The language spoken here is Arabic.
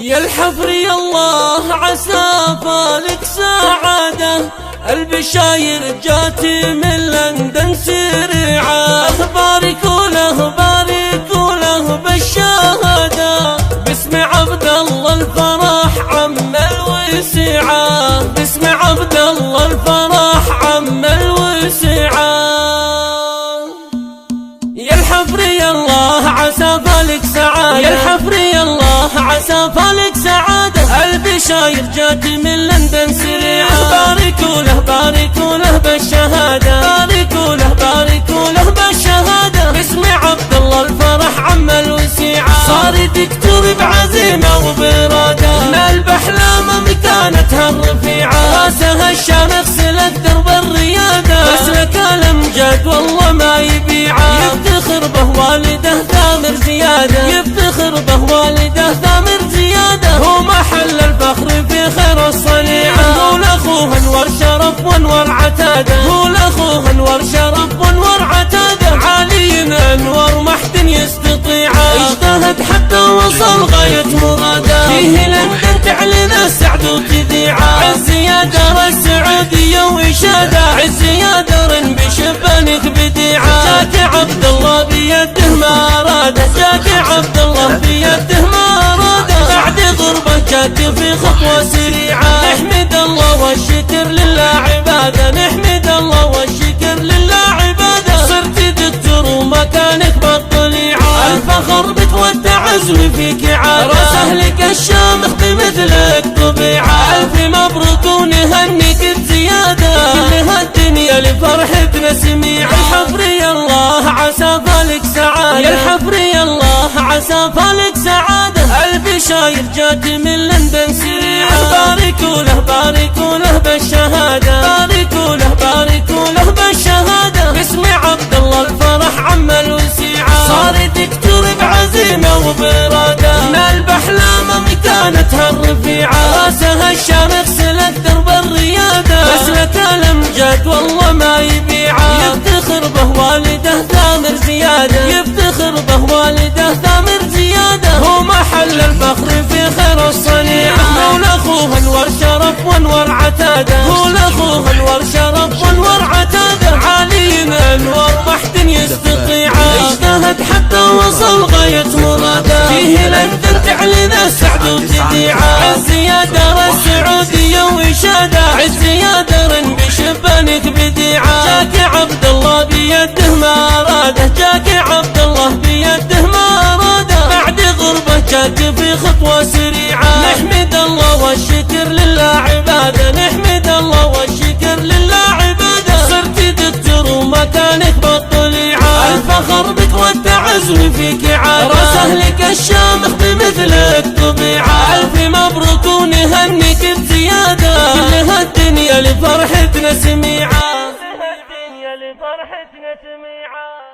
يا الحفري الله عسى فالك سعادة، البشاير جاتي من لندن سريعة، باركوا له بالشهادة، باسم عبد الله الفرح عم الوسيعة، باسم عبد الله الفرح عم الوسيعة. يا الحفري الله عسى فالك سعادة، يا الحفري الله عسى فالك سعادة، البشاير جات من لندن سريعة، باركوا له بالشهادة، باركوا له بالشهادة، باسم عبد الله الفرح عم الوسيعة، صار دكتور بعزيمة وبرادة، نال بأحلام مكانتها الرفيعة، راسها الشامخ سلك درب الريادة، مسلك الامجاد والله ما يبيعه، يفتخر به والده ثامر زيادة، يفتخر به والده ثامر زيادة، هو محل الفخر في خير الصنيعة، هو لاخوه انور شرف وانور عتادة، هو لاخوه انور شرف وانور عتادة، عالي انور ما حد يستطيعه، اجتهد حتى وصل غاية مراده، فيه لندن تعلن السعد وتذيعه، عز يا دار السعودية وإشادة، عز يا دار بشبانك بديعه، جاك عبد الله بيده ما أراده، جاك عبد الله بيده ما أراده، بعد غربة جاك في خطوة سريعة، نحمد الله والشكر لله عبادة، نحمد الله والشكر لله عبادة، صرت دكتور ومكانك بالطليعة، الفخر بك والتعز فيك عادة، سهلك الشامخ بمثلك طبيعة، ألف مبروك ونهنيك بزيادة، كل هالدنيا لفرحتنا سميعة، الحفري الله عسى فالك سعادة، يا الحفري الله عسى فالك سعادة، البشاير جات من لندن سريعة، باركوا له بالشهادة، باركوا له بالشهادة، باسم عبد الله الفرح عم الوسيعة، صار دكتور بعزيمة وبرادة، نال بأحلام مكانتها الرفيعة، راسها الشامخ سلك درب الريادة، مسلك الامجاد والله ما يبيعه، يفتخر به والده ثامر زيادة، يفتخر به والده ثامر زيادة، هو محل الفخر في خير الصنيعة، هو لاخوه انور شرف وانور عتادة، هو لاخوه انور شرف وانور عتادة، عالي انور ما حد يستطيعه، اجتهد حتى وصل غاية مراده، فيه لندن تعلن السعد وتذيعه، عز يا دار السعودية وإشادة، عز يا دار بشبانك بديعه، جاك عبد الله بيده ما أراده، جاك عبد الله بيده ما أراده، بعد غربة جاك في خطوة سريعة، نحمد الله والشكر لله عبادة، نحمد الله والشكر لله عبادة، صرت دكتور ومكانك بالطليعة، الفخر بك والتعز فيك عادة، سهلك الشامخ بمثلك طبيعة، ألف مبروك ونهنيك بزيادة، كل هالدنيا لفرحتنا سميعة، كل هالدنيا لفرحتنا سميعة.